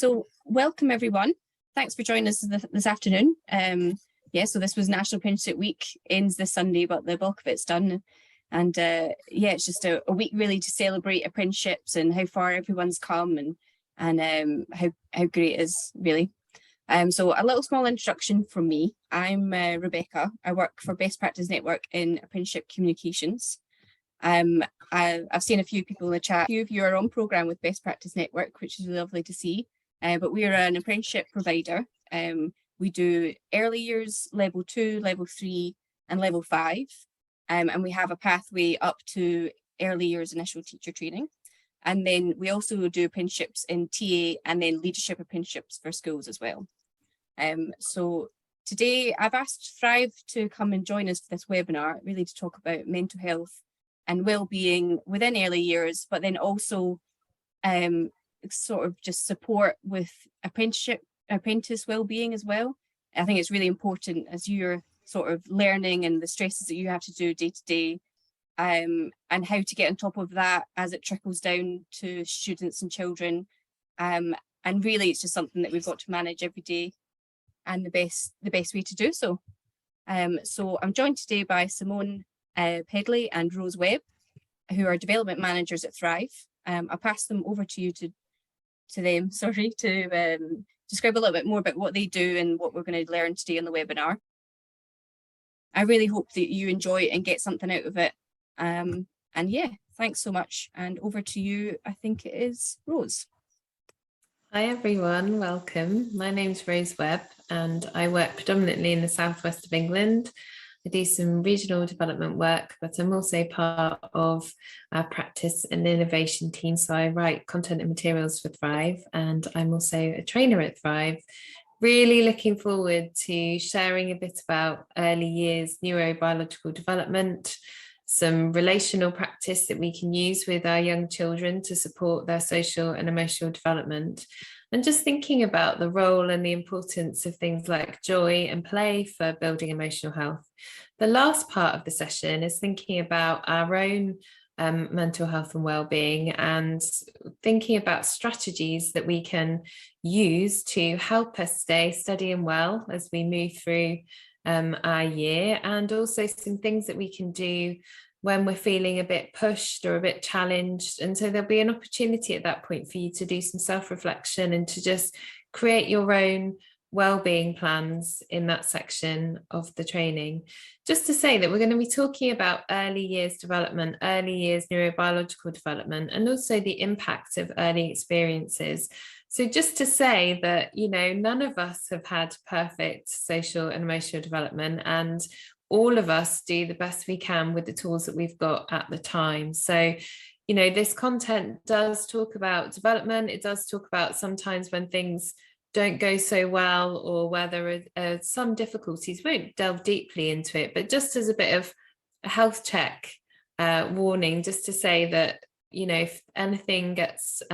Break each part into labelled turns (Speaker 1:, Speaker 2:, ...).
Speaker 1: So welcome everyone. Thanks for joining us this afternoon. So this was National Apprenticeship Week, ends this Sunday, but the bulk of it's done. And it's just a week really to celebrate apprenticeships and how far everyone's come and how great it is really. So a little small introduction from me. I'm Rebecca. I work for Best Practice Network in Apprenticeship Communications. I've seen a few people in the chat. A few of you are on programme with Best Practice Network, which is really lovely to see. But we are an apprenticeship provider. We do early years, level 2, level 3 and level 5. And we have a pathway up to early years initial teacher training. And then we also do apprenticeships in TA and then leadership apprenticeships for schools as well. So today I've asked Thrive to come and join us for this webinar, really to talk about mental health and well-being within early years, but then also sort of just support with apprentice well-being as well. I think it's really important as you're sort of learning and the stresses that you have to do day to day, and how to get on top of that as it trickles down to students and children. And really it's just something that we've got to manage every day, and the best way to do so. So I'm joined today by Simone Pedley and Rose Webb, who are development managers at Thrive. I'll pass them over to you to describe a little bit more about what they do and what we're going to learn today on the webinar. I really hope that you enjoy it and get something out of it. And yeah, thanks so much. And over to you, I think it is Rose.
Speaker 2: Hi everyone, welcome. My name's Rose Webb and I work predominantly in the southwest of England. I do some regional development work, but I'm also part of our practice and innovation team. So I write content and materials for Thrive, and I'm also a trainer at Thrive. Really looking forward to sharing a bit about early years neurobiological development, some relational practice that we can use with our young children to support their social and emotional development, and just thinking about the role and the importance of things like joy and play for building emotional health. The last part of the session is thinking about our own mental health and well-being, and thinking about strategies that we can use to help us stay steady and well as we move through our year, and also some things that we can do when we're feeling a bit pushed or a bit challenged. And so there'll be an opportunity at that point for you to do some self-reflection and to just create your own well-being plans in that section of the training. Just to say that we're going to be talking about early years development, early years neurobiological development, and also the impact of early experiences. So just to say that, you know, none of us have had perfect social and emotional development, and all of us do the best we can with the tools that we've got at the time. So, you know, this content does talk about development. It does talk about sometimes when things don't go so well, or where there are some difficulties. We won't delve deeply into it, but just as a bit of a health check warning, just to say that, you know, if anything gets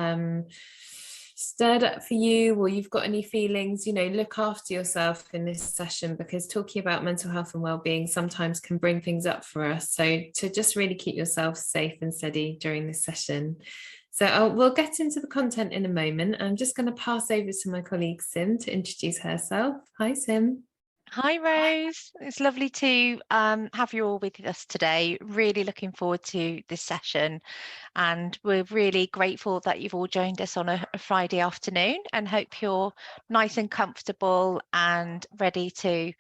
Speaker 2: stirred up for you, or you've got any feelings, you know, look after yourself in this session, because talking about mental health and well-being sometimes can bring things up for us. So to just really keep yourself safe and steady during this session. So we'll get into the content in a moment. I'm just going to pass over to my colleague Sim to introduce herself. Hi, Sim.
Speaker 3: Hi, Rose. It's lovely to have you all with us today. Really looking forward to this session. And we're really grateful that you've all joined us on a Friday afternoon, and hope you're nice and comfortable and ready to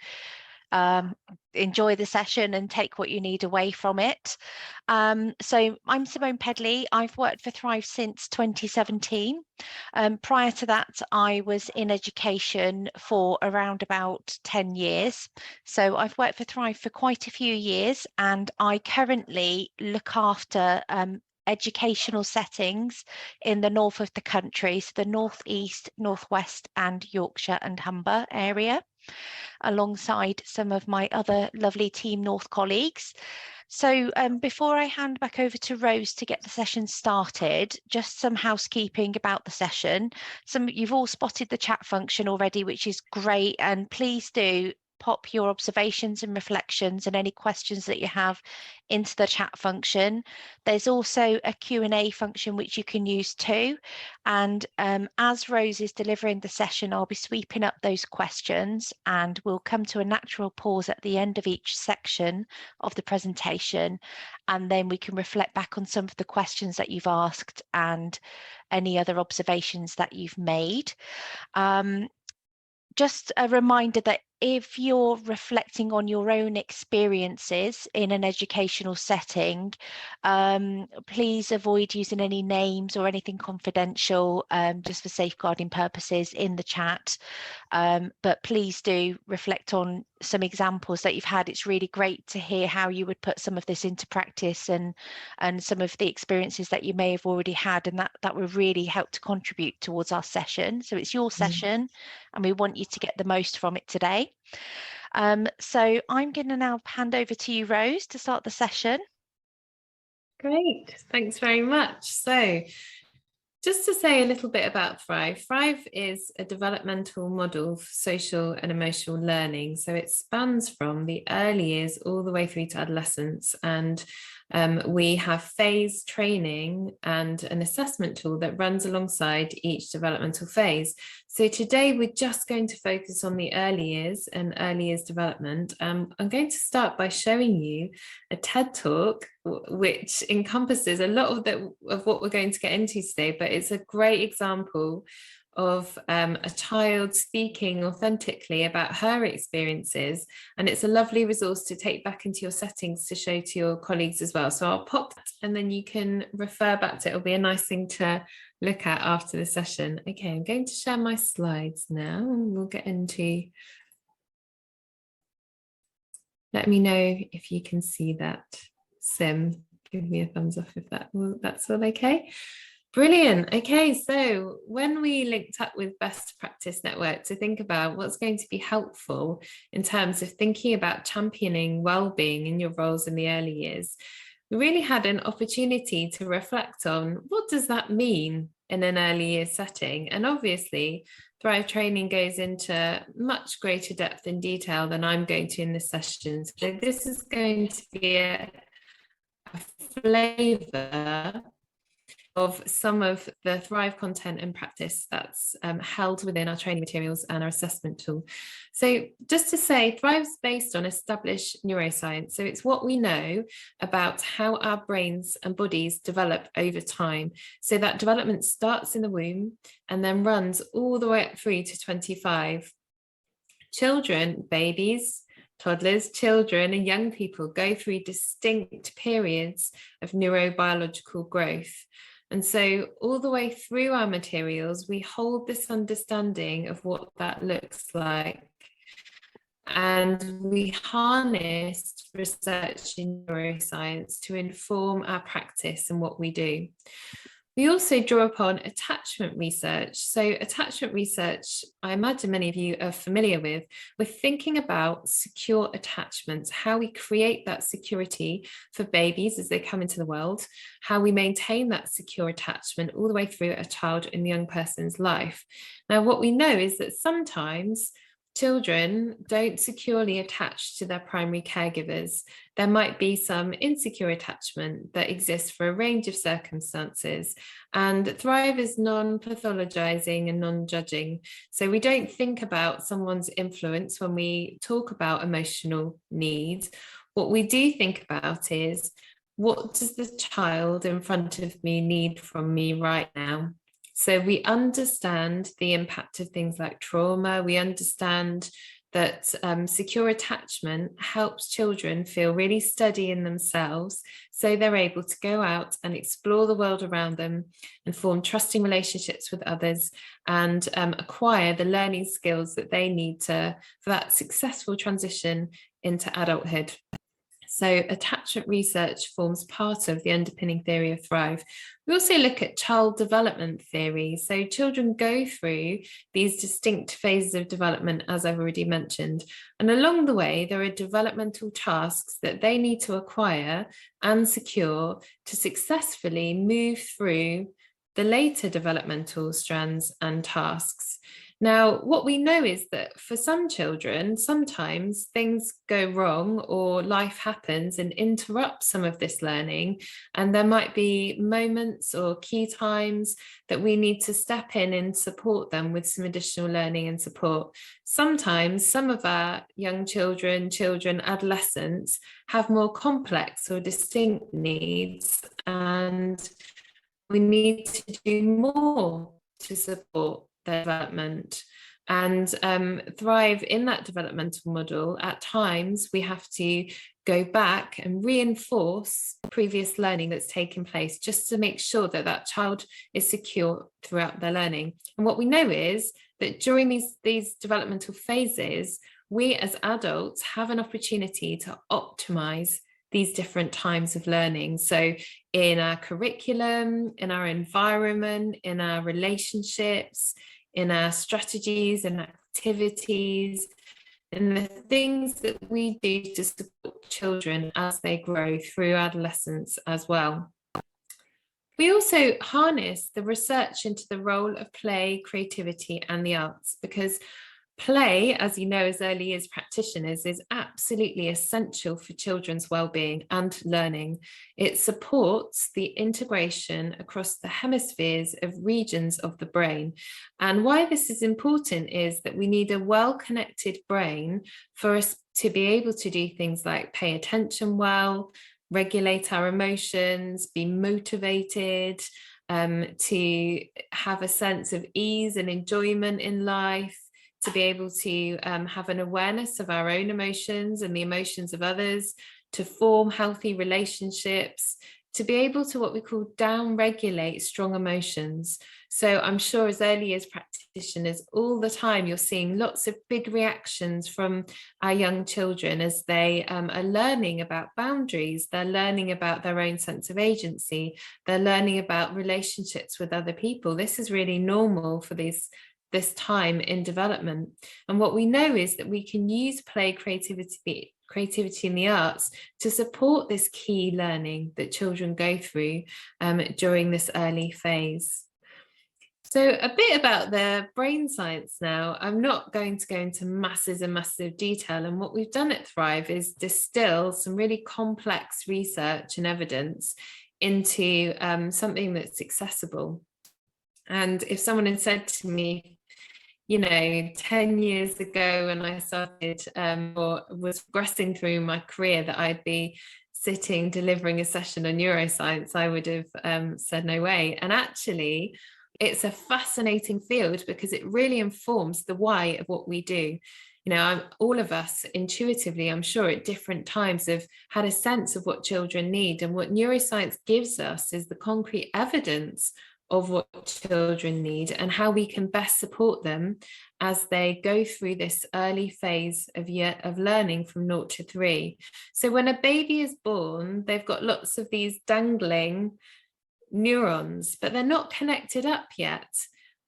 Speaker 3: enjoy the session and take what you need away from it. So I'm Simone Pedley. I've worked for Thrive since 2017. Prior to that, I was in education for around about 10 years. So I've worked for Thrive for quite a few years, and I currently look after educational settings in the north of the country, so the northeast, northwest and Yorkshire and Humber area, alongside some of my other lovely Team North colleagues. So before I hand back over to Rose to get the session started, just some housekeeping about the session. You've all spotted the chat function already, which is great, and please do pop your observations and reflections and any questions that you have into the chat function. There's also a Q&A function which you can use too. And as Rose is delivering the session, I'll be sweeping up those questions, and we'll come to a natural pause at the end of each section of the presentation. And then we can reflect back on some of the questions that you've asked and any other observations that you've made. Just a reminder that if you're reflecting on your own experiences in an educational setting, please avoid using any names or anything confidential, just for safeguarding purposes in the chat. But please do reflect on some examples that you've had. It's really great to hear how you would put some of this into practice and some of the experiences that you may have already had, and that will really help to contribute towards our session. So it's your session, and we want you to get the most from it today. So I'm going to now hand over to you, Rose, to start the session.
Speaker 2: Great, thanks very much. So just to say a little bit about Thrive. Thrive is a developmental model for social and emotional learning. So it spans from the early years all the way through to adolescence. And we have phase training and an assessment tool that runs alongside each developmental phase. So today we're just going to focus on the early years and early years development. I'm going to start by showing you a TED Talk which encompasses a lot of what we're going to get into today, but it's a great example of a child speaking authentically about her experiences, and it's a lovely resource to take back into your settings to show to your colleagues as well. So I'll pop that and then you can refer back to it. It'll be a nice thing to look at after the session. Okay, I'm going to share my slides now and we'll get into, let me know if you can see that. Sim, give me a thumbs up if that's all okay. Brilliant. Okay, so when we linked up with Best Practice Network to think about what's going to be helpful in terms of thinking about championing well-being in your roles in the early years, we really had an opportunity to reflect on what does that mean in an early years setting. And obviously, Thrive training goes into much greater depth and detail than I'm going to in this session. So this is going to be a flavour of some of the Thrive content and practice that's held within our training materials and our assessment tool. So just to say, Thrive's based on established neuroscience. So it's what we know about how our brains and bodies develop over time. So that development starts in the womb and then runs all the way up through to 25. Children, babies, toddlers, children and young people go through distinct periods of neurobiological growth. And so all the way through our materials, we hold this understanding of what that looks like. And we harness research in neuroscience to inform our practice and what we do. We also draw upon attachment research. So attachment research, I imagine many of you are familiar with. We're thinking about secure attachments, how we create that security for babies as they come into the world, how we maintain that secure attachment all the way through a child and young person's life. Now, what we know is that sometimes children don't securely attach to their primary caregivers. There might be some insecure attachment that exists for a range of circumstances. And Thrive is non-pathologizing and non-judging. So we don't think about someone's influence when we talk about emotional needs. What we do think about is, what does the child in front of me need from me right now? So we understand the impact of things like trauma. We understand that secure attachment helps children feel really steady in themselves, so they're able to go out and explore the world around them and form trusting relationships with others and acquire the learning skills that they need for that successful transition into adulthood. So attachment research forms part of the underpinning theory of Thrive. We also look at child development theory. So children go through these distinct phases of development, as I've already mentioned. And along the way, there are developmental tasks that they need to acquire and secure to successfully move through the later developmental strands and tasks. Now, what we know is that for some children, sometimes things go wrong or life happens and interrupts some of this learning. And there might be moments or key times that we need to step in and support them with some additional learning and support. Sometimes some of our young children, adolescents have more complex or distinct needs, and we need to do more to support their development and thrive in that developmental model. At times, we have to go back and reinforce previous learning that's taken place just to make sure that that child is secure throughout their learning. And what we know is that during these developmental phases, we as adults have an opportunity to optimize these different times of learning. So in our curriculum, in our environment, in our relationships, in our strategies and activities, and the things that we do to support children as they grow through adolescence as well. We also harness the research into the role of play, creativity, and the arts, because play, as you know, as early years practitioners, is absolutely essential for children's well-being and learning. It supports the integration across the hemispheres of regions of the brain. And why this is important is that we need a well-connected brain for us to be able to do things like pay attention well, regulate our emotions, be motivated, to have a sense of ease and enjoyment in life, to be able to have an awareness of our own emotions and the emotions of others, to form healthy relationships, to be able to what we call down-regulate strong emotions. So I'm sure as early as practitioners, all the time you're seeing lots of big reactions from our young children as they are learning about boundaries, they're learning about their own sense of agency, they're learning about relationships with other people. This is really normal for this time in development. And what we know is that we can use play, creativity in the arts to support this key learning that children go through during this early phase. So a bit about the brain science now. I'm not going to go into masses and massive detail, and what we've done at Thrive is distill some really complex research and evidence into something that's accessible. And if someone had said to me, 10 years ago when I started or was progressing through my career that I'd be sitting delivering a session on neuroscience, I would have said no way. And actually, it's a fascinating field because it really informs the why of what we do. All of us intuitively, I'm sure at different times have had a sense of what children need, and what neuroscience gives us is the concrete evidence of what children need and how we can best support them as they go through this early phase of learning from 0 to 3. So when a baby is born, they've got lots of these dangling neurons, but they're not connected up yet.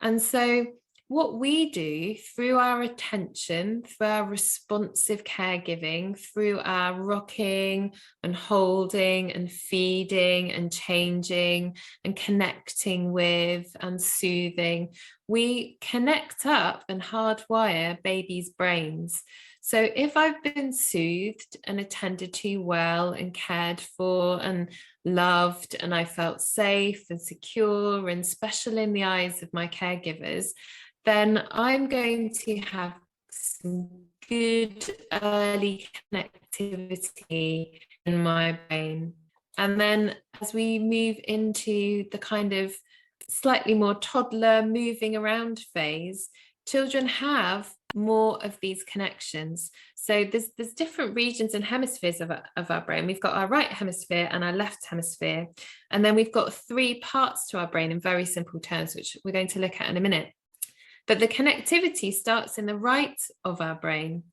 Speaker 2: And so what we do through our attention, through our responsive caregiving, through our rocking and holding and feeding and changing and connecting with and soothing, we connect up and hardwire babies' brains. So if I've been soothed and attended to well and cared for and loved, and I felt safe and secure and special in the eyes of my caregivers, then I'm going to have some good early connectivity in my brain. And then as we move into the kind of slightly more toddler moving around phase, children have more of these connections. So there's different regions and hemispheres of our brain. We've got our right hemisphere and our left hemisphere. And then we've got 3 parts to our brain in very simple terms, which we're going to look at in a minute. But the connectivity starts in the right of our brain.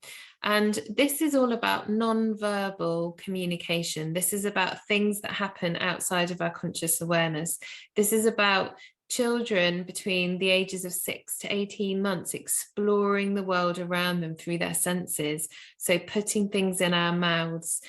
Speaker 2: And this is all about non-verbal communication. This is about things that happen outside of our conscious awareness. This is about children between the ages of 6 to 18 months exploring the world around them through their senses. So putting things in our mouths,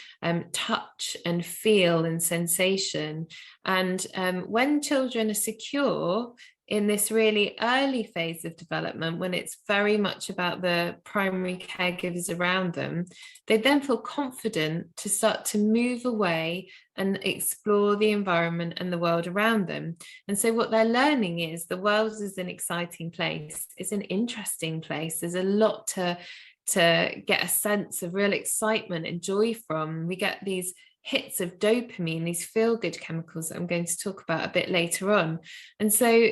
Speaker 2: touch and feel and sensation. And when children are secure, in this really early phase of development, when it's very much about the primary caregivers around them, they then feel confident to start to move away and explore the environment and the world around them. And so what they're learning is the world is an exciting place. It's an interesting place. There's a lot to get a sense of real excitement and joy from. We get these hits of dopamine, these feel-good chemicals that I'm going to talk about a bit later on. And so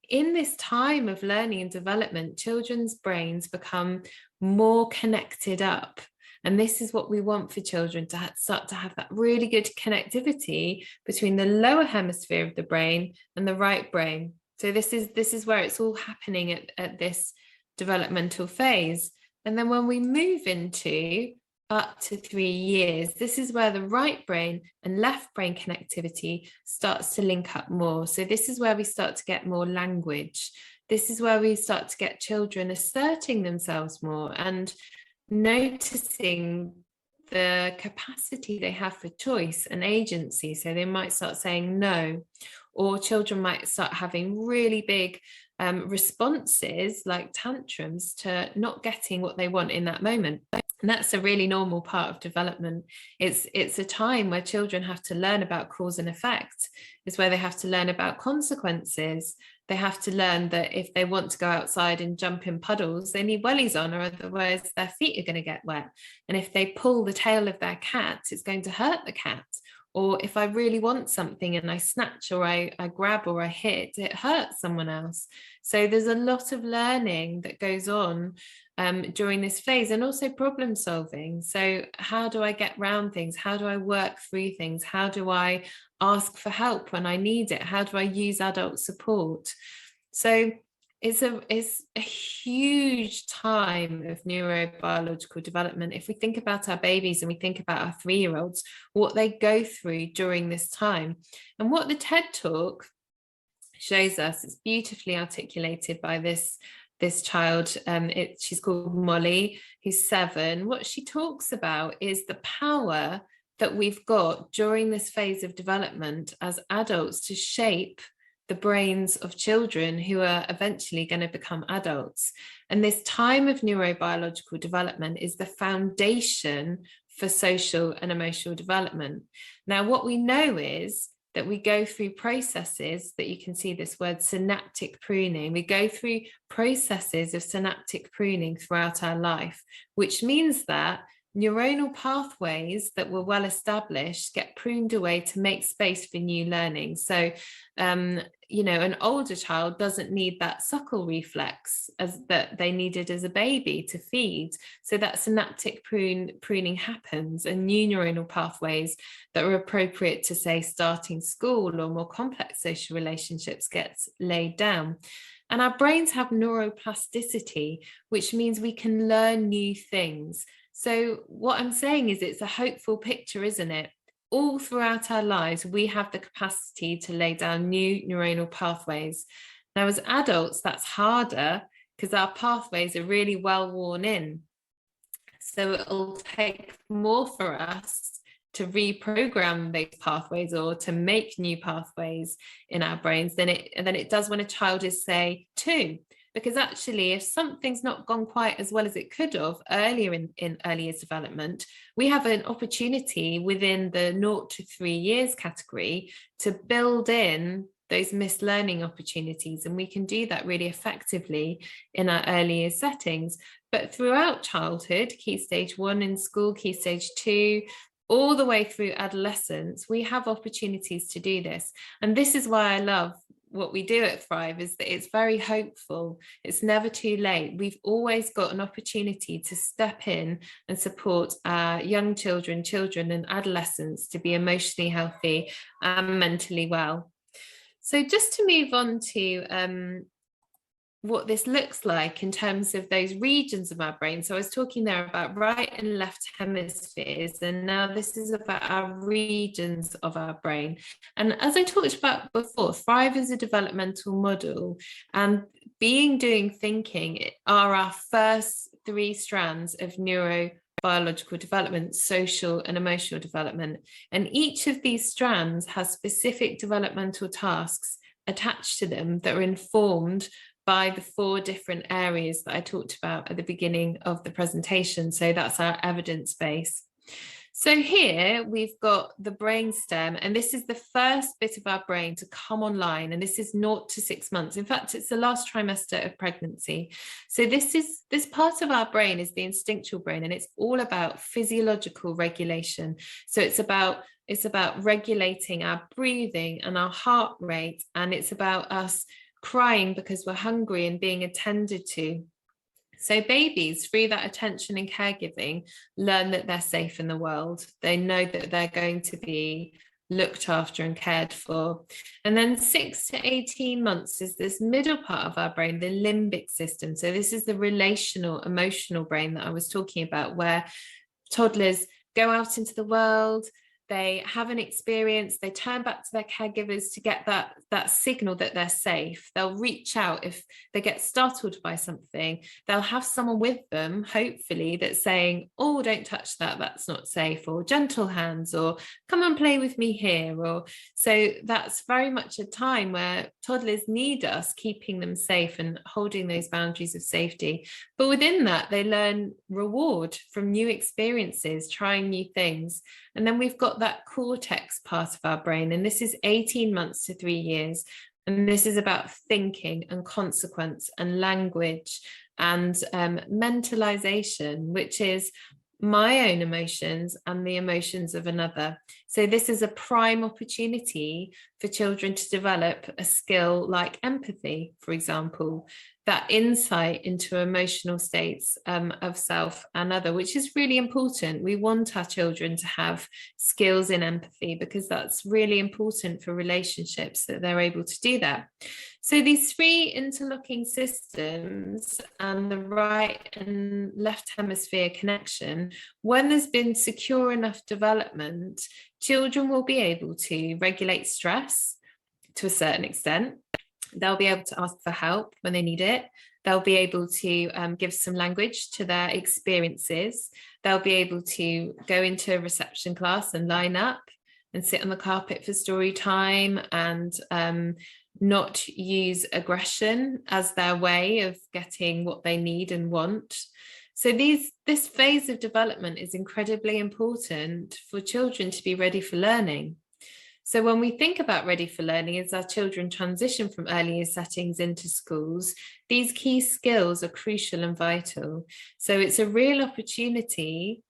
Speaker 2: in this time of learning and development, children's brains become more connected up. And this is what we want for children, to start to have that really good connectivity between the lower hemisphere of the brain and the right brain. So this is where it's all happening at this developmental phase. And then when we move into up to 3 years, this is where the right brain and left brain connectivity starts to link up more. So this is where we start to get more language. This is where we start to get children asserting themselves more and noticing the capacity they have for choice and agency. So they might start saying no, or children might start having really big responses like tantrums to not getting what they want in that moment. And that's a really normal part of development. It's a time where children have to learn about cause and effect. It's where they have to learn about consequences. They have to learn that if they want to go outside and jump in puddles, they need wellies on, or otherwise their feet are going to get wet. And if they pull the tail of their cat, it's going to hurt the cat. Or if I really want something and I snatch or I grab or I hit, it hurts someone else. So there's a lot of learning that goes on during this phase, and also problem solving. So how do I get around things? How do I work through things? How do I ask for help when I need it? How do I use adult support? So it's a huge time of neurobiological development. If we think about our babies and we think about our 3-year-olds, what they go through during this time, and what the TED Talk shows us, it's beautifully articulated by this child. She's called Molly, who's 7. What she talks about is the power that we've got during this phase of development as adults to shape the brains of children who are eventually going to become adults. And this time of neurobiological development is the foundation for social and emotional development. Now, what we know is that we go through processes that you can see this word synaptic pruning. We go through processes of synaptic pruning throughout our life, which means that neuronal pathways that were well established get pruned away to make space for new learning. So, an older child doesn't need that suckle reflex as that they needed as a baby to feed. So that synaptic pruning happens, and new neuronal pathways that are appropriate to, say, starting school or more complex social relationships gets laid down. And our brains have neuroplasticity, which means we can learn new things. So what I'm saying is it's a hopeful picture, isn't it? All throughout our lives, we have the capacity to lay down new neuronal pathways. Now, as adults, that's harder because our pathways are really well worn in. So it'll take more for us to reprogram those pathways or to make new pathways in our brains than it does when a child is, say, 2. Because actually, if something's not gone quite as well as it could have earlier in early years development, we have an opportunity within the 0 to 3 years category to build in those missed learning opportunities. And we can do that really effectively in our early years settings. But throughout childhood, key stage 1 in school, key stage 2, all the way through adolescence, we have opportunities to do this. And this is why I love what we do at Thrive, is that it's very hopeful. It's never too late. We've always got an opportunity to step in and support our young children and adolescents to be emotionally healthy and mentally well. So just to move on to what this looks like in terms of those regions of our brain. So I was talking there about right and left hemispheres, and now this is about our regions of our brain. And as I talked about before, Thrive is a developmental model, and being, doing, thinking are our first 3 strands of neurobiological development, social and emotional development. And each of these strands has specific developmental tasks attached to them that are informed by the 4 different areas that I talked about at the beginning of the presentation. So that's our evidence base. So here we've got the brainstem, and this is the first bit of our brain to come online, and this is 0 to 6 months. In fact, it's the last trimester of pregnancy. So this part of our brain is the instinctual brain, and it's all about physiological regulation. So it's about regulating our breathing and our heart rate, and it's about us crying because we're hungry and being attended to. So babies, through that attention and caregiving, learn that they're safe in the world. They know that they're going to be looked after and cared for. And then 6 to 18 months is this middle part of our brain, the limbic system. So this is the relational, emotional brain that I was talking about, where toddlers go out into the world, they have an experience, they turn back to their caregivers to get that signal that they're safe. They'll reach out if they get startled by something. They'll have someone with them, hopefully, that's saying, oh, don't touch that, that's not safe, or gentle hands, or come and play with me here. Or so that's very much a time where toddlers need us keeping them safe and holding those boundaries of safety. But within that, they learn reward from new experiences, trying new things. And then we've got that cortex part of our brain, and this is 18 months to 3 years. And this is about thinking and consequence and language and mentalization, which is my own emotions and the emotions of another. So this is a prime opportunity for children to develop a skill like empathy, for example, that insight into emotional states of self and other, which is really important. We want our children to have skills in empathy because that's really important for relationships, that they're able to do that. So these 3 interlocking systems and the right and left hemisphere connection, when there's been secure enough development, children will be able to regulate stress to a certain extent. They'll be able to ask for help when they need it. They'll be able to give some language to their experiences. They'll be able to go into a reception class and line up and sit on the carpet for story time, and not use aggression as their way of getting what they need and want. So this phase of development is incredibly important for children to be ready for learning. So when we think about ready for learning, as our children transition from early year settings into schools, these key skills are crucial and vital. So it's a real opportunity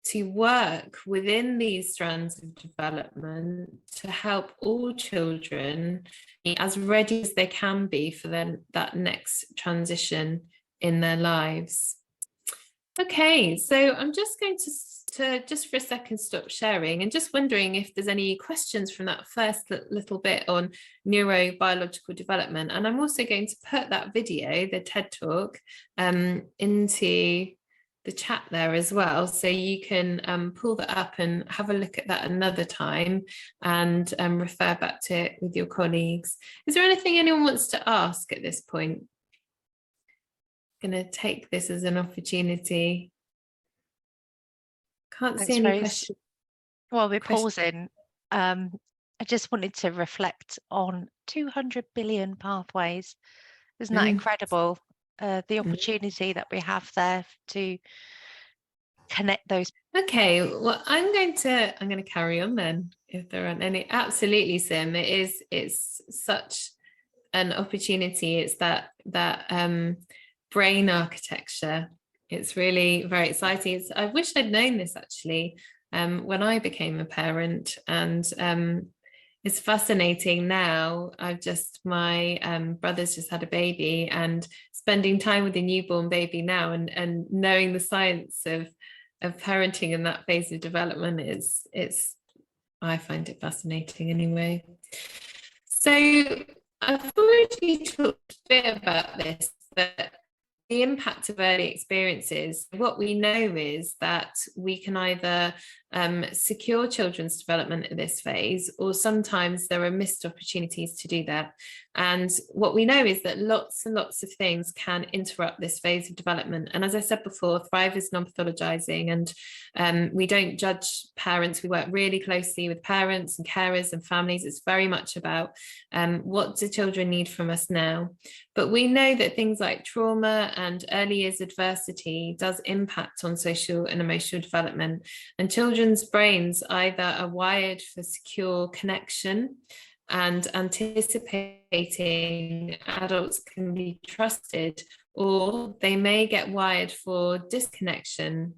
Speaker 2: to work within these strands of development to help all children be as ready as they can be for that next transition in their lives. Okay, so I'm just going to just for a second stop sharing and just wondering if there's any questions from that first little bit on neurobiological development. And I'm also going to put that video, the TED Talk, into the chat there as well, so you can pull that up and have a look at that another time and refer back to it with your colleagues. Is there anything anyone wants to ask at this point? I'm going to take this as an opportunity. Can't see any questions.
Speaker 3: Well, we're pausing. I just wanted to reflect on 200 billion pathways. Isn't that incredible? The opportunity that we have there to connect those.
Speaker 2: Okay, well, I'm going to carry on then, if there aren't any. Absolutely, Sim. It's such an opportunity. It's that brain architecture. It's really very exciting. I wish I'd known this actually when I became a parent, and it's fascinating now. My brother's just had a baby, and spending time with a newborn baby now and knowing the science of parenting in that phase of development I find it fascinating anyway. So I've already talked a bit about this, but the impact of early experiences, what we know is that we can either secure children's development at this phase, or sometimes there are missed opportunities to do that. And what we know is that lots and lots of things can interrupt this phase of development. And as I said before, Thrive is non-pathologizing, and we don't judge parents. We work really closely with parents and carers and families. It's very much about what do children need from us now. But we know that things like trauma and early years adversity does impact on social and emotional development. And children's brains either are wired for secure connection and anticipating adults can be trusted, or they may get wired for disconnection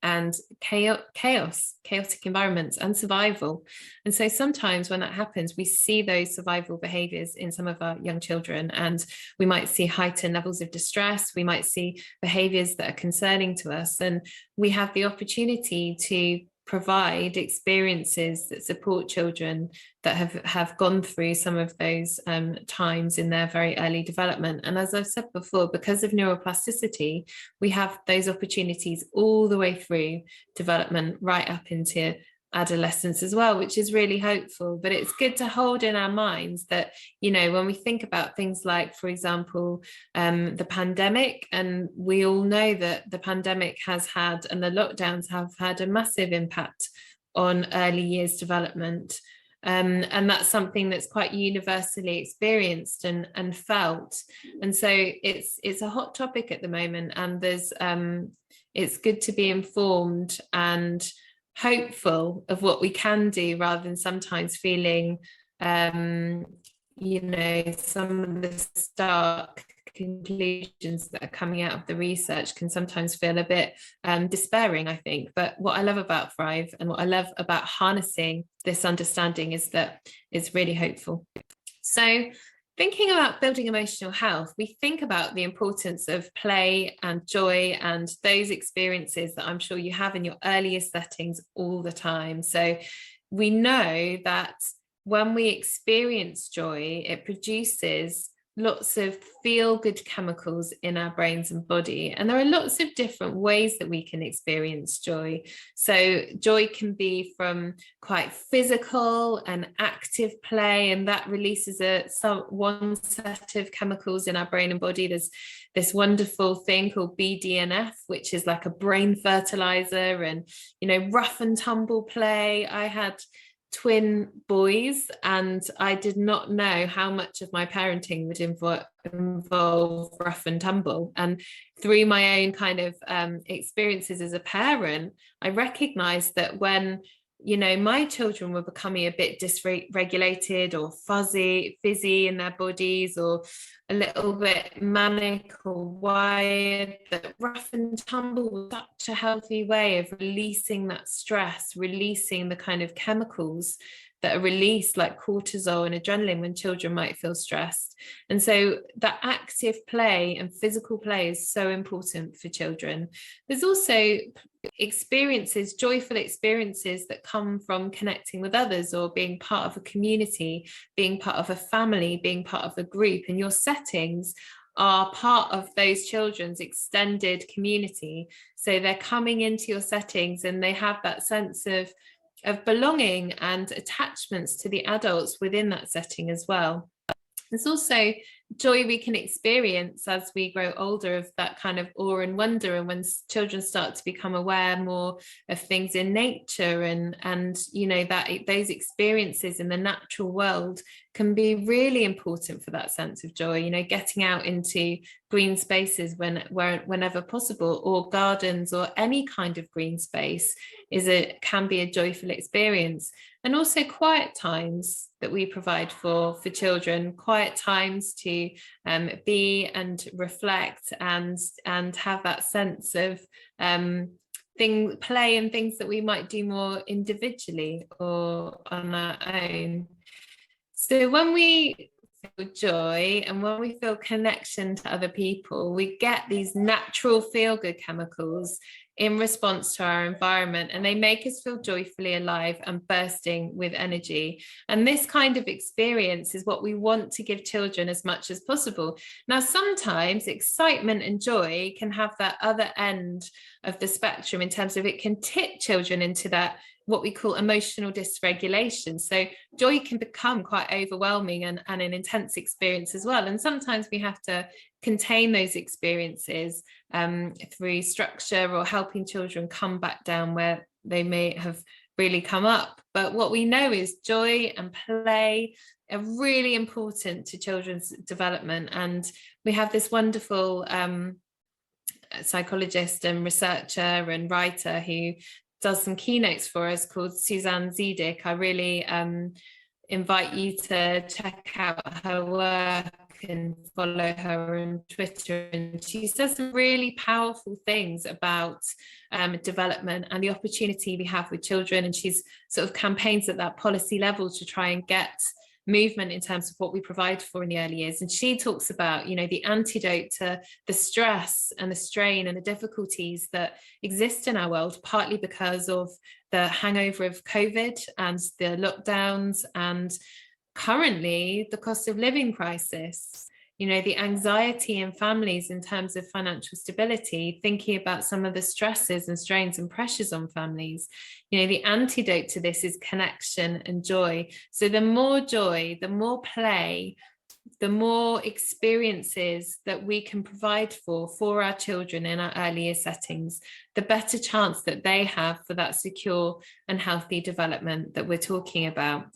Speaker 2: and chaotic environments and survival. And so sometimes when that happens, we see those survival behaviors in some of our young children, and we might see heightened levels of distress. We might see behaviors that are concerning to us, and we have the opportunity to provide experiences that support children that have gone through some of those times in their very early development. And as I've said before, because of neuroplasticity, we have those opportunities all the way through development, right up into adolescence as well, which is really hopeful. But it's good to hold in our minds that, you know, when we think about things like, for example, the pandemic, and we all know that the pandemic has had, and the lockdowns have had, a massive impact on early years development. And that's something that's quite universally experienced and felt. And so it's a hot topic at the moment, and there's it's good to be informed and hopeful of what we can do, rather than sometimes feeling some of the stark conclusions that are coming out of the research can sometimes feel a bit despairing, I think. But what I love about Thrive, and what I love about harnessing this understanding, is that it's really hopeful. So thinking about building emotional health, we think about the importance of play and joy and those experiences that I'm sure you have in your earliest settings all the time. So we know that when we experience joy, it produces lots of feel-good chemicals in our brains and body. And there are lots of different ways that we can experience joy. So joy can be from quite physical and active play, and that releases one set of chemicals in our brain and body. There's this wonderful thing called BDNF, which is like a brain fertilizer, and, you know, rough and tumble play. I had twin boys, and I did not know how much of my parenting would involve rough and tumble. And through my own kind of experiences as a parent, I recognized that when, you know, my children were becoming a bit dysregulated or fizzy in their bodies, or a little bit manic or wired, that rough and tumble was such a healthy way of releasing that stress, releasing the kind of chemicals that are released like cortisol and adrenaline when children might feel stressed. And so that active play and physical play is so important for children. There's also experiences, joyful experiences that come from connecting with others, or being part of a community, being part of a family, being part of a group. And your settings are part of those children's extended community. So they're coming into your settings and they have that sense of belonging and attachments to the adults within that setting as well. There's also joy we can experience as we grow older, of that kind of awe and wonder, and when children start to become aware more of things in nature, and you know, that those experiences in the natural world can be really important for that sense of joy. You know, getting out into green spaces whenever possible, or gardens, or any kind of green space can be a joyful experience. And also quiet times that we provide for children, quiet times to be and reflect and have that sense of play and things that we might do more individually or on our own. So when we feel joy and when we feel connection to other people, we get these natural feel-good chemicals in response to our environment, and they make us feel joyfully alive and bursting with energy. And this kind of experience is what we want to give children as much as possible. Now, sometimes excitement and joy can have that other end of the spectrum, in terms of it can tip children into that what we call emotional dysregulation. So joy can become quite overwhelming and an intense experience as well. And sometimes we have to contain those experiences through structure or helping children come back down where they may have really come up. But what we know is joy and play are really important to children's development. And we have this wonderful psychologist and researcher and writer who does some keynotes for us called Suzanne Zedick. I really invite you to check out her work and follow her on Twitter. And she says some really powerful things about development and the opportunity we have with children. And she's sort of campaigns at that policy level to try and get movement in terms of what we provide for in the early years. And she talks about, the antidote to the stress and the strain and the difficulties that exist in our world, partly because of the hangover of COVID and the lockdowns, and currently the cost of living crisis. The anxiety in families in terms of financial stability, thinking about some of the stresses and strains and pressures on families. The antidote to this is connection and joy. So the more joy, the more play, the more experiences that we can provide for our children in our early year settings, the better chance that they have for that secure and healthy development that we're talking about.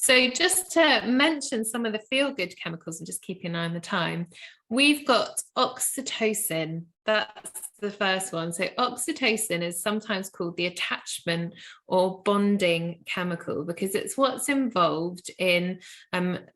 Speaker 2: So just to mention some of the feel-good chemicals and just keeping an eye on the time, we've got oxytocin. That's the first one. So oxytocin is sometimes called the attachment or bonding chemical because it's what's involved in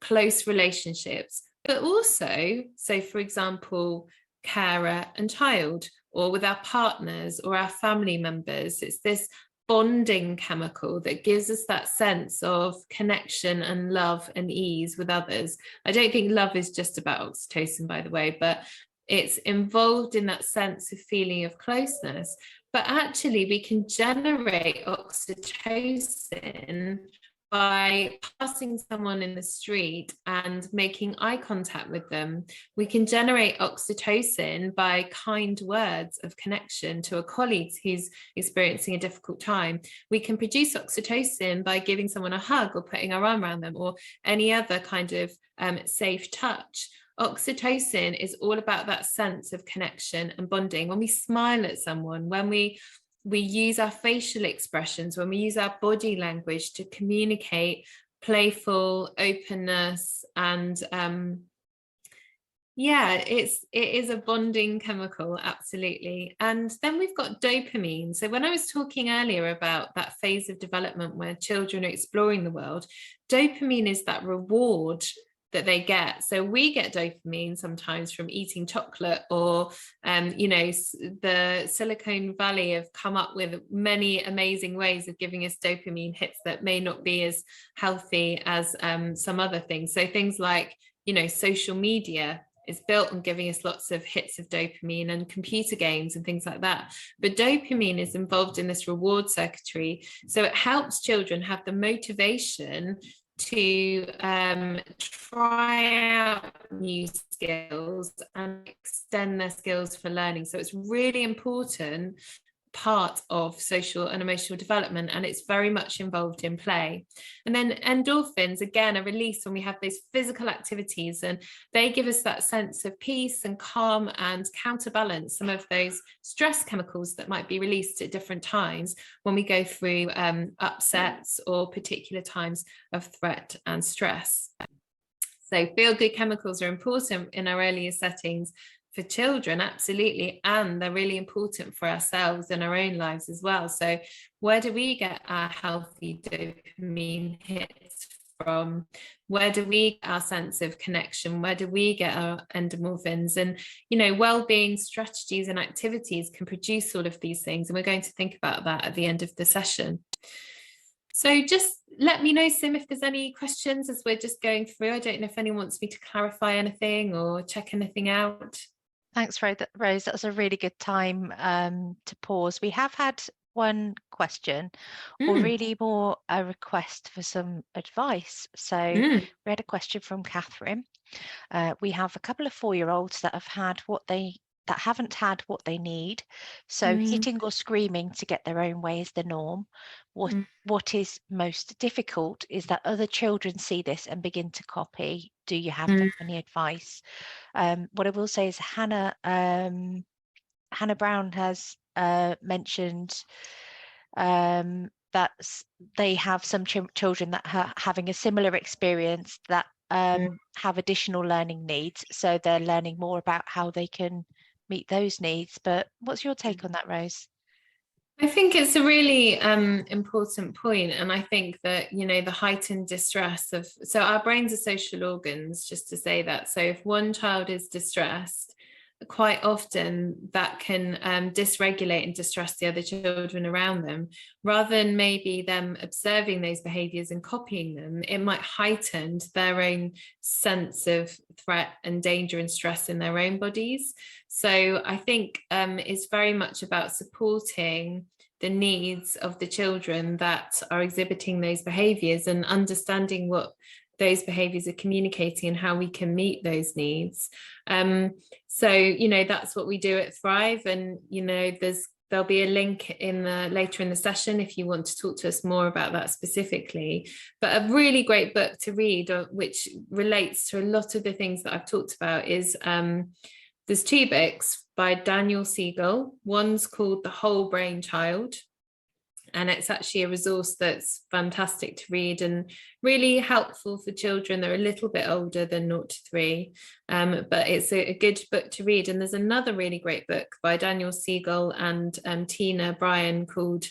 Speaker 2: close relationships, but also, so for example, carer and child, or with our partners or our family members. It's this bonding chemical that gives us that sense of connection and love and ease with others. I don't think love is just about oxytocin, by the way, but it's involved in that sense of feeling of closeness. But actually we can generate oxytocin by passing someone in the street and making eye contact with them. We can generate oxytocin by kind words of connection to a colleague who's experiencing a difficult time. We can produce oxytocin by giving someone a hug or putting our arm around them, or any other kind of safe touch. Oxytocin is all about that sense of connection and bonding. When we smile at someone, when we use our facial expressions, when we use our body language to communicate playful openness, and it is a bonding chemical, absolutely. And then we've got dopamine. So when I was talking earlier about that phase of development where children are exploring the world, dopamine is that reward that they get. So we get dopamine sometimes from eating chocolate, or the Silicon Valley have come up with many amazing ways of giving us dopamine hits that may not be as healthy as some other things. So things like social media is built on giving us lots of hits of dopamine, and computer games and things like that. But dopamine is involved in this reward circuitry, so it helps children have the motivation to try out new skills and extend their skills for learning. So it's really important part of social and emotional development, and it's very much involved in play. And then endorphins, again, are released when we have those physical activities, and they give us that sense of peace and calm and counterbalance some of those stress chemicals that might be released at different times when we go through upsets or particular times of threat and stress. So feel-good chemicals are important in our earlier settings for children, absolutely, and they're really important for ourselves in our own lives as well. So where do we get our healthy dopamine hits from? Where do we get our sense of connection? Where do we get our endorphins? And well-being strategies and activities can produce all of these things, and we're going to think about that at the end of the session. So just let me know, Sim, if there's any questions as we're just going through. I don't know if anyone wants me to clarify anything or check anything out.
Speaker 3: Thanks, Rose. That was a really good time to pause. We have had one question, or really more a request for some advice. So we had a question from Catherine. We have a couple of 4-year-olds that have had what they that haven't had what they need. So hitting or screaming to get their own way is the norm. What is most difficult is that other children see this and begin to copy. Do you have any advice? What I will say is Hannah Brown has mentioned that they have some children that are having a similar experience that have additional learning needs. So they're learning more about how they can meet those needs. But what's your take on that, Rose?
Speaker 2: I think it's a really important point, and I think that the heightened distress of, so our brains are social organs, just to say that. So if one child is distressed, quite often that can dysregulate and distress the other children around them. Rather than maybe them observing those behaviors and copying them, it might heighten their own sense of threat and danger and stress in their own bodies. So I think it's very much about supporting the needs of the children that are exhibiting those behaviors and understanding what those behaviors are communicating and how we can meet those needs. So that's what we do at Thrive, and there'll be a link later in the session if you want to talk to us more about that specifically. But a really great book to read, which relates to a lot of the things that I've talked about, is there's 2 books by Daniel Siegel. One's called The Whole Brain Child, and it's actually a resource that's fantastic to read and really helpful for children that are a little bit older than 0 to 3. But it's a good book to read. And there's another really great book by Daniel Siegel and Tina Bryan called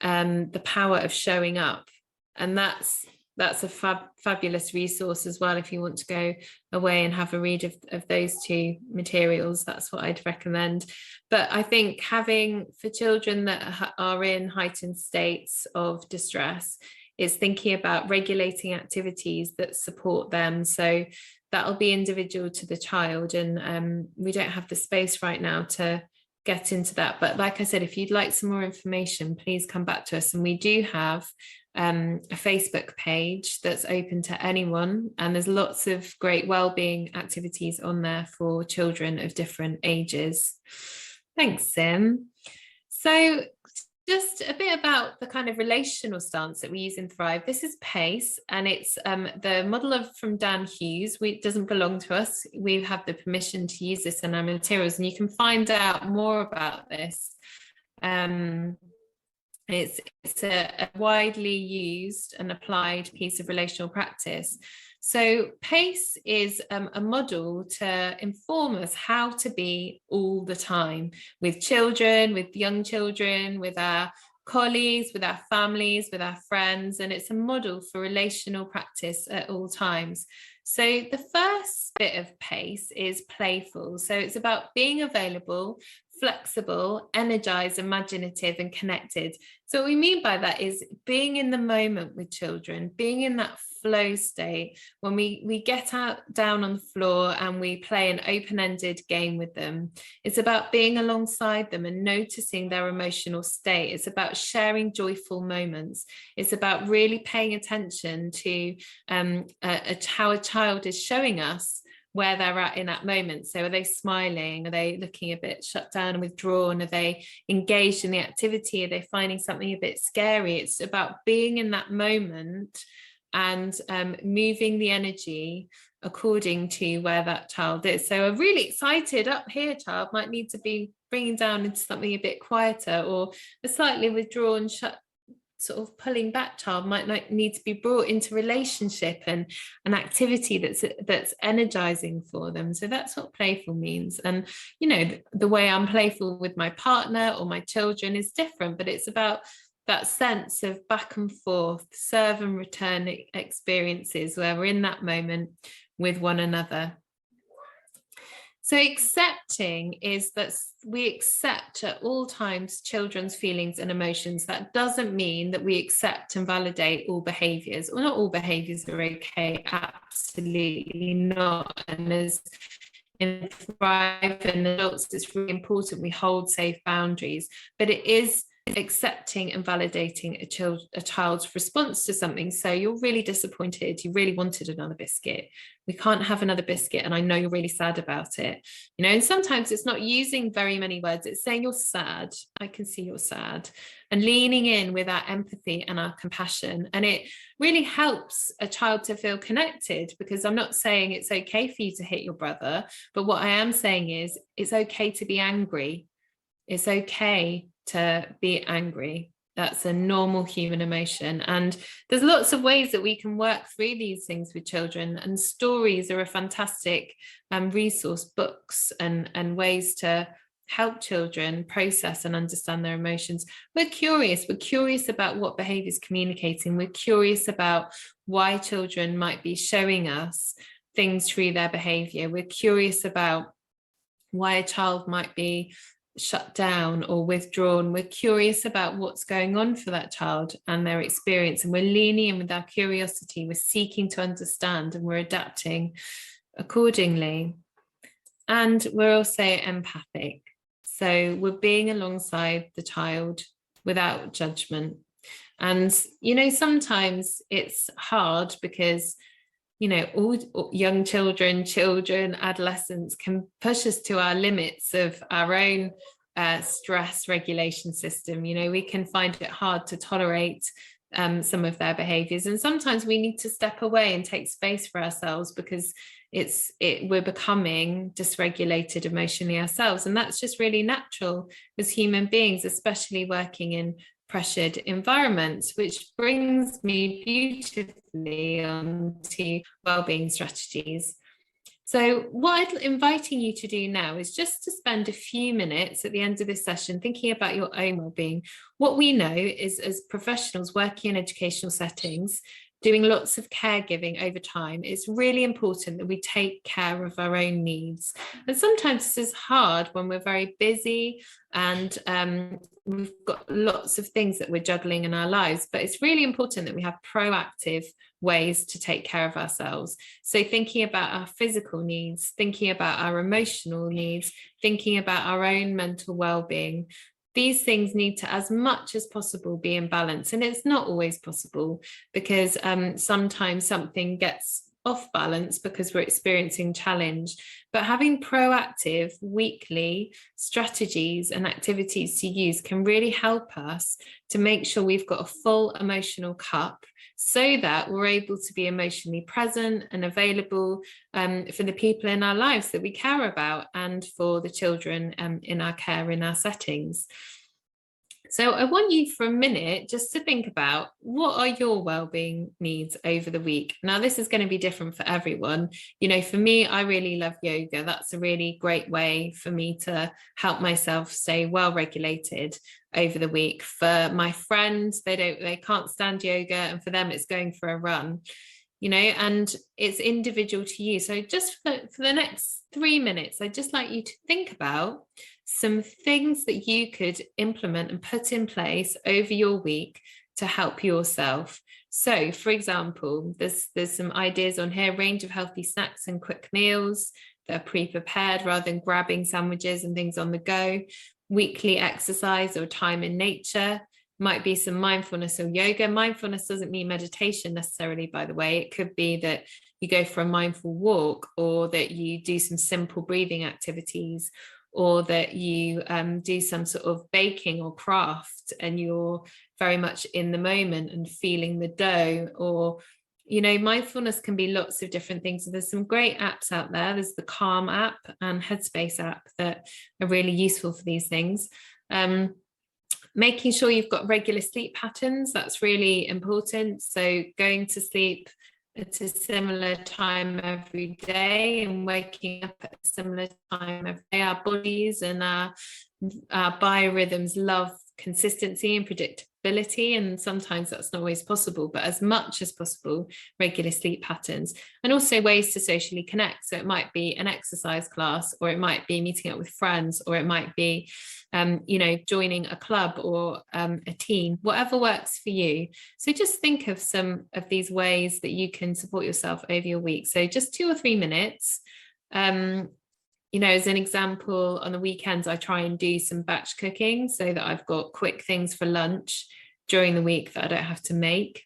Speaker 2: The Power of Showing Up. And that's a fabulous resource as well. If you want to go away and have a read of those 2 materials, that's what I'd recommend. But I think for children that are in heightened states of distress, is thinking about regulating activities that support them. So that'll be individual to the child, and we don't have the space right now to get into that. But like I said, if you'd like some more information, please come back to us. And we do have a Facebook page that's open to anyone, and there's lots of great wellbeing activities on there for children of different ages. Thanks, Sim. So just a bit about the kind of relational stance that we use in Thrive. This is PACE, and it's the model from Dan Hughes. It doesn't belong to us. We have the permission to use this in our materials, and you can find out more about this. It's a widely used and applied piece of relational practice. So PACE is a model to inform us how to be all the time with children, with young children, with our colleagues, with our families, with our friends, and it's a model for relational practice at all times. So the first bit of PACE is playful. So it's about being available, flexible, energized, imaginative, and connected. So what we mean by that is being in the moment with children, being in that flow state when we get down on the floor and we play an open-ended game with them. It's about being alongside them and noticing their emotional state. It's about sharing joyful moments. It's about really paying attention to how a child is showing us where they're at in that moment. So are they smiling? Are they looking a bit shut down and withdrawn? Are they engaged in the activity? Are they finding something a bit scary? It's about being in that moment and moving the energy according to where that child is. So a really excited up here child might need to be bringing down into something a bit quieter, or a slightly withdrawn, shut, sort of pulling back child might need to be brought into relationship and an activity that's energizing for them. So that's what playful means. And the way I'm playful with my partner or my children is different, but it's about that sense of back and forth, serve and return experiences where we're in that moment with one another. So accepting is that we accept at all times children's feelings and emotions. That doesn't mean that we accept and validate all behaviours. Well, not all behaviours are okay, absolutely not. And as in Thrive and adults, it's really important we hold safe boundaries. But it is accepting and validating a child's response to something. So you're really disappointed, you really wanted another biscuit, we can't have another biscuit, and I know you're really sad about it, and sometimes it's not using very many words, it's saying you're sad, I can see you're sad, and leaning in with our empathy and our compassion. And it really helps a child to feel connected, because I'm not saying it's okay for you to hit your brother, but what I am saying is it's okay to be angry. It's okay to be angry. That's a normal human emotion. And there's lots of ways that we can work through these things with children, and stories are a fantastic resource, books and ways to help children process and understand their emotions. We're curious about what behavior is communicating. We're curious about why children might be showing us things through their behavior. We're curious about why a child might be shut down or withdrawn. We're curious about what's going on for that child and their experience, and we're leaning in with our curiosity. We're seeking to understand, and we're adapting accordingly. And we're also empathic, so we're being alongside the child without judgment. And sometimes it's hard because all young children, adolescents can push us to our limits of our own stress regulation system. We can find it hard to tolerate some of their behaviors, and sometimes we need to step away and take space for ourselves, because we're becoming dysregulated emotionally ourselves, and that's just really natural as human beings, especially working in pressured environments, which brings me beautifully on to wellbeing strategies. So what I'm inviting you to do now is just to spend a few minutes at the end of this session thinking about your own wellbeing. What we know is, as professionals working in educational settings, doing lots of caregiving over time, it's really important that we take care of our own needs. And sometimes this is hard when we're very busy and we've got lots of things that we're juggling in our lives, but it's really important that we have proactive ways to take care of ourselves. So thinking about our physical needs, thinking about our emotional needs, thinking about our own mental well-being. These things need to, as much as possible, be in balance. And it's not always possible, because sometimes something gets off balance because we're experiencing challenge. But having proactive weekly strategies and activities to use can really help us to make sure we've got a full emotional cup, so that we're able to be emotionally present and available for the people in our lives that we care about, and for the children in our care, in our settings. So I want you for a minute just to think about, what are your wellbeing needs over the week? Now, this is going to be different for everyone. For me, I really love yoga. That's a really great way for me to help myself stay well regulated over the week. For my friends, they can't stand yoga, and for them it's going for a run. And it's individual to you. So just for the next 3 minutes, I'd just like you to think about some things that you could implement and put in place over your week to help yourself. So, for example, there's some ideas on here: range of healthy snacks and quick meals that are pre-prepared rather than grabbing sandwiches and things on the go. Weekly exercise or time in nature. Might be some mindfulness or yoga. Mindfulness doesn't mean meditation necessarily, by the way. It could be that you go for a mindful walk, or that you do some simple breathing activities, or that you do some sort of baking or craft, and you're very much in the moment and feeling the dough. Or mindfulness can be lots of different things. So there's some great apps out there. There's the Calm app and Headspace app that are really useful for these things. Making sure you've got regular sleep patterns, that's really important. So going to sleep at a similar time every day and waking up at a similar time every day. Our bodies and our biorhythms love consistency and predictability, and sometimes that's not always possible, but as much as possible, regular sleep patterns. And also ways to socially connect. So it might be an exercise class, or it might be meeting up with friends, or it might be joining a club or a team, whatever works for you. So just think of some of these ways that you can support yourself over your week. So just 2 or 3 minutes. you know, as an example, on the weekends, I try and do some batch cooking so that I've got quick things for lunch during the week that I don't have to make.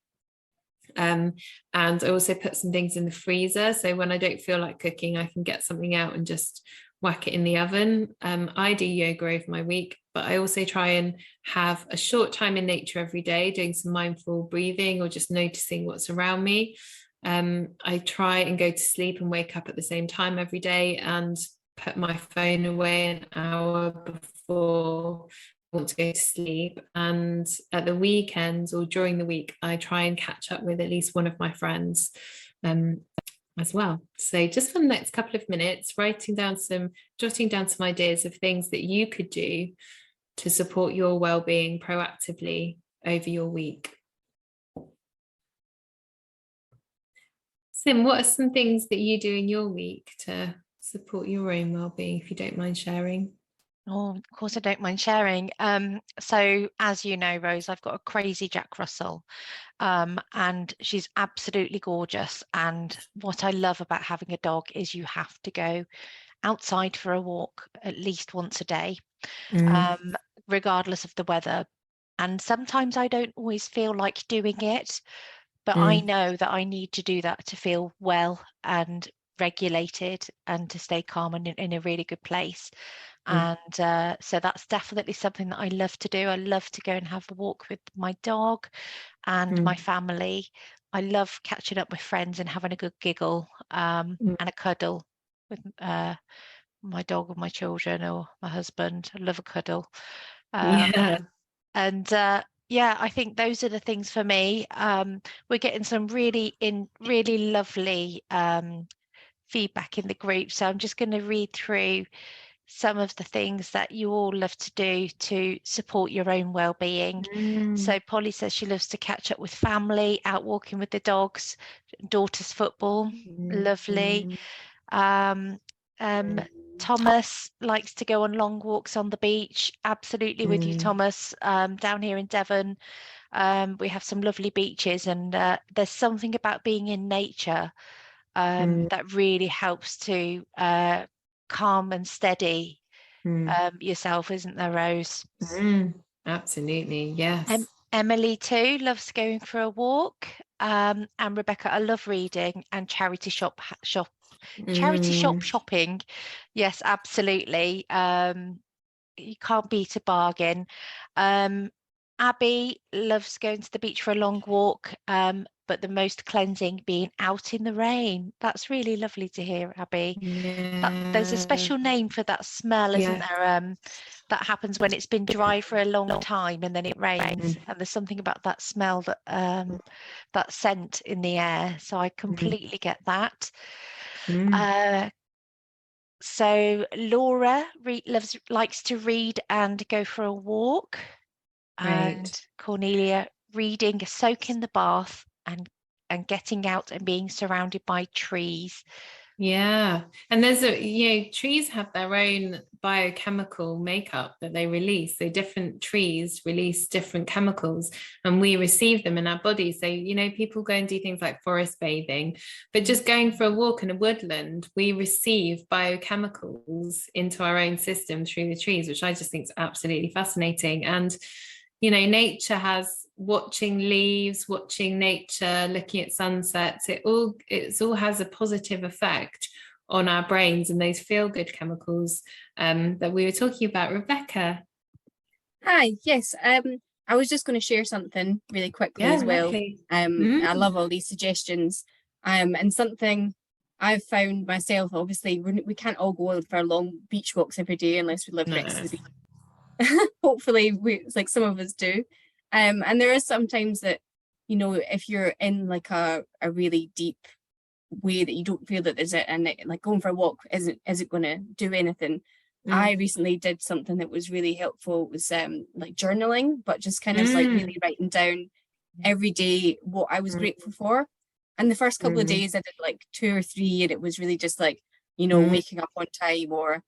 Speaker 2: And I also put some things in the freezer. So when I don't feel like cooking, I can get something out and just whack it in the oven. I do yoga over my week, but I also try and have a short time in nature every day, doing some mindful breathing or just noticing what's around me. I try and go to sleep and wake up at the same time every day, and put my phone away an hour before I want to go to sleep. And at the weekends or during the week, I try and catch up with at least one of my friends as well. So just for the next couple of minutes, jotting down some ideas of things that you could do to support your well-being proactively over your week. Sim, what are some things that you do in your week to support your own well-being, if you don't mind sharing?
Speaker 3: Oh, of course, I don't mind sharing. So as you know, Rose, I've got a crazy Jack Russell, and she's absolutely gorgeous. And what I love about having a dog is you have to go outside for a walk at least once a day, regardless of the weather. And sometimes I don't always feel like doing it, but I know that I need to do that to feel well and regulated and to stay calm and in a really good place. And so that's definitely something that I love to do. I love to go and have a walk with my dog and my family. I love catching up with friends and having a good giggle and a cuddle with my dog or my children or my husband. I love a cuddle. And yeah, I think those are the things for me. We're getting some really lovely feedback in the group, so I'm just going to read through some of the things that you all love to do to support your own well-being. So Polly says she loves to catch up with family, out walking with the dogs, daughter's football, lovely. Thomas likes to go on long walks on the beach. Absolutely with you, Thomas. Down here in Devon, we have some lovely beaches, and there's something about being in nature that really helps to calm and steady yourself, isn't there, Rose?
Speaker 2: Absolutely, yes.
Speaker 3: Emily too loves going for a walk. And Rebecca, I love reading and charity shop shopping. Yes, absolutely. You can't beat a bargain. Abby loves going to the beach for a long walk, but the most cleansing being out in the rain. That's really lovely to hear, Abby. There's a special name for that smell, isn't there? That happens when it's been dry for a long time and then it rains, and there's something about that smell, that that scent in the air. So I completely get that. So Laura likes to read and go for a walk. And Cornelia, reading, a soak in the bath, and getting out and being surrounded by trees.
Speaker 2: Yeah, and there's trees have their own biochemical makeup that they release. So different trees release different chemicals, and we receive them in our bodies. So people go and do things like forest bathing, but just going for a walk in a woodland, we receive biochemicals into our own system through the trees, which I just think is absolutely fascinating. And nature has, watching leaves, watching nature, looking at sunsets, it all has a positive effect on our brains and those feel-good chemicals that we were talking about. Rebecca.
Speaker 1: Hi, yes. I was just going to share something really quickly as well.
Speaker 2: Lovely.
Speaker 1: I love all these suggestions. And something I've found myself, obviously, we can't all go for long beach walks every day unless we live next to the beach. Hopefully it's like some of us do, and there is sometimes that if you're in like a really deep way that you don't feel that there's it, and like going for a walk isn't going to do anything. I recently did something that was really helpful. It was like journaling, but just kind of like really writing down every day what I was grateful for. And the first couple of days I did like 2 or 3, and it was really just like waking up on time, or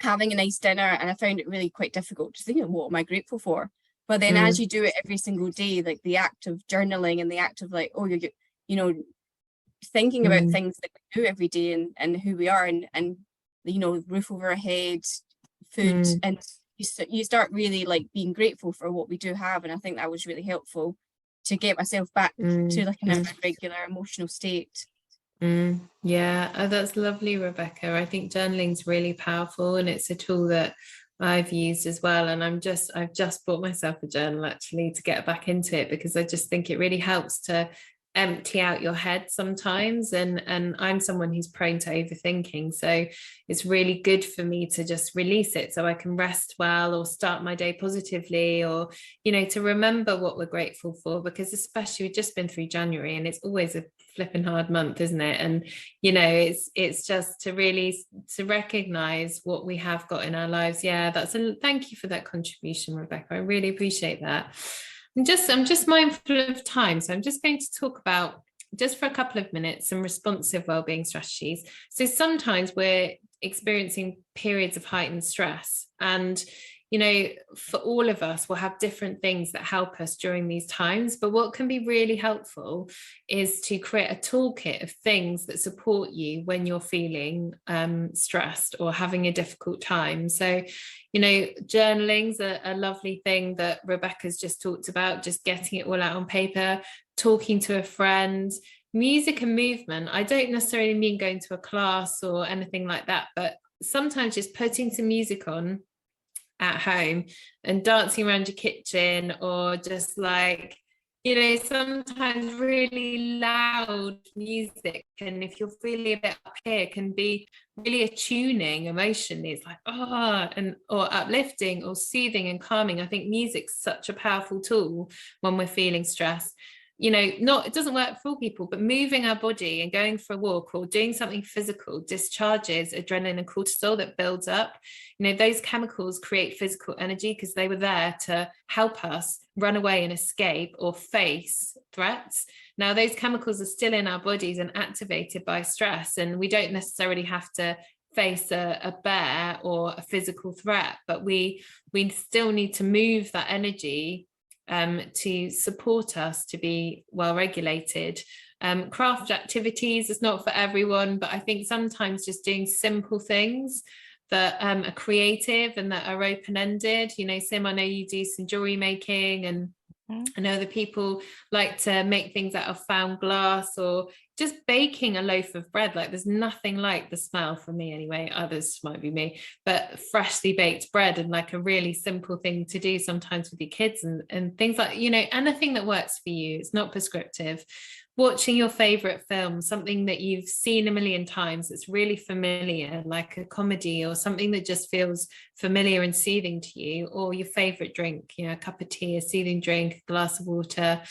Speaker 1: having a nice dinner, and I found it really quite difficult to think, what am I grateful for? But then as you do it every single day, like the act of journaling and the act of like, you're thinking about things that we do every day and who we are, and you know, roof over our head, food, and you start really like being grateful for what we do have. And I think that was really helpful to get myself back to like a regular emotional state.
Speaker 2: Yeah, that's lovely, Rebecca. I think journaling's really powerful, and it's a tool that I've used as well. And I've just bought myself a journal actually to get back into it, because I just think it really helps to empty out your head sometimes, and I'm someone who's prone to overthinking, so it's really good for me to just release it so I can rest well or start my day positively, or you know, to remember what we're grateful for, because especially we've just been through January and it's always a flipping hard month, isn't it? And you know, it's just to really to recognize what we have got in our lives. Yeah, thank you for that contribution, Rebecca. I really appreciate that. I'm just mindful of time, so I'm just going to talk about, just for a couple of minutes, some responsive wellbeing strategies. So sometimes we're experiencing periods of heightened stress, and you know, for all of us, we'll have different things that help us during these times. But what can be really helpful is to create a toolkit of things that support you when you're feeling stressed or having a difficult time. So, you know, journaling's a lovely thing that Rebecca's just talked about, just getting it all out on paper, talking to a friend. Music and movement, I don't necessarily mean going to a class or anything like that, but sometimes just putting some music on at home and dancing around your kitchen, or just like, you know, sometimes really loud music, and if you're feeling a bit up here, can be really attuning emotionally. It's like, or uplifting or soothing and calming. I think music's such a powerful tool when we're feeling stressed. You know, it doesn't work for all people, but moving our body and going for a walk or doing something physical discharges adrenaline and cortisol that builds up. You know, those chemicals create physical energy because they were there to help us run away and escape or face threats. Now, those chemicals are still in our bodies and activated by stress, and we don't necessarily have to face a bear or a physical threat, but we still need to move that energy to support us to be well regulated. Craft activities is not for everyone, but I think sometimes just doing simple things that are creative and that are open-ended. You know, Sim, I know you do some jewelry making, and I know other people like to make things out of found glass, or just baking a loaf of bread. Like, there's nothing like the smell, for me anyway, others might be me, but freshly baked bread, and like a really simple thing to do sometimes with your kids, and things like, you know, anything that works for you. It's not prescriptive. Watching your favorite film, something that you've seen a million times that's really familiar, like a comedy or something that just feels familiar and soothing to you, or your favorite drink, you know, a cup of tea, a soothing drink, a glass of water.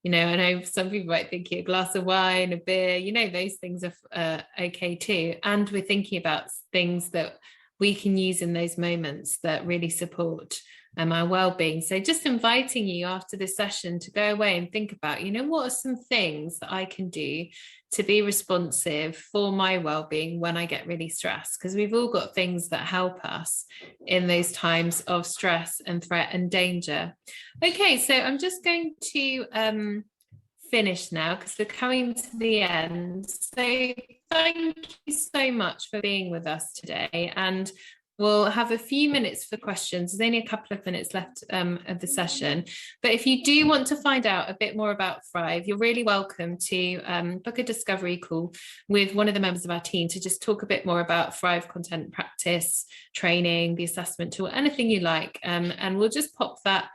Speaker 2: You know, I know some people might think a glass of wine, a beer, you know, those things are okay too. And we're thinking about things that we can use in those moments that really support our well-being. So just inviting you after this session to go away and think about, you know, what are some things that I can do to be responsive for my well-being when I get really stressed, because we've all got things that help us in those times of stress and threat and danger. Okay, so I'm just going to finish now because we're coming to the end. So thank you so much for being with us today, and we'll have a few minutes for questions. There's only a couple of minutes left of the session. But if you do want to find out a bit more about Thrive, you're really welcome to book a discovery call with one of the members of our team to just talk a bit more about Thrive content practice, training, the assessment tool, anything you like. And we'll just pop that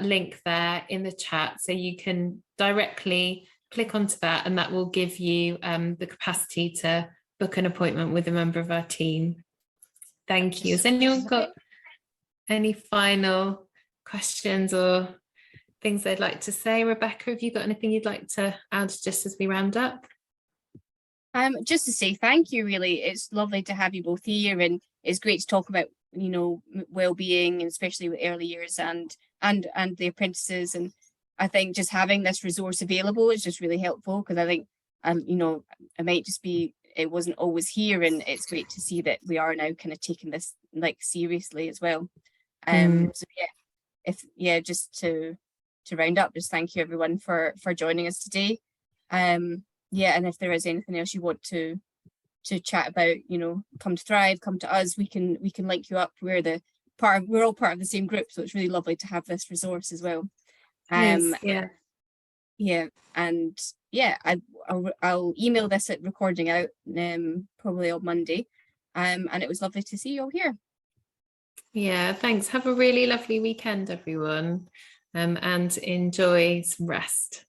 Speaker 2: link there in the chat so you can directly click onto that, and that will give you the capacity to book an appointment with a member of our team. Thank you. Has anyone got any final questions or things they'd like to say? Rebecca, have you got anything you'd like to add just as we round up?
Speaker 1: Just to say thank you, really. It's lovely to have you both here, and it's great to talk about, you know, well-being, and especially with early years and the apprentices. And I think just having this resource available is just really helpful, because I think, you know, it wasn't always here, and it's great to see that we are now kind of taking this like seriously as well. So just to round up, just thank you everyone for joining us today. Yeah, and if there is anything else you want to chat about, come to Thrive, come to us, we can link you up. We're all part of the same group, so it's really lovely to have this resource as well.
Speaker 2: Yeah.
Speaker 1: Yeah, and yeah, I'll email this at recording out probably on Monday. And it was lovely to see you all here.
Speaker 2: Yeah, thanks. Have a really lovely weekend, everyone, and enjoy some rest.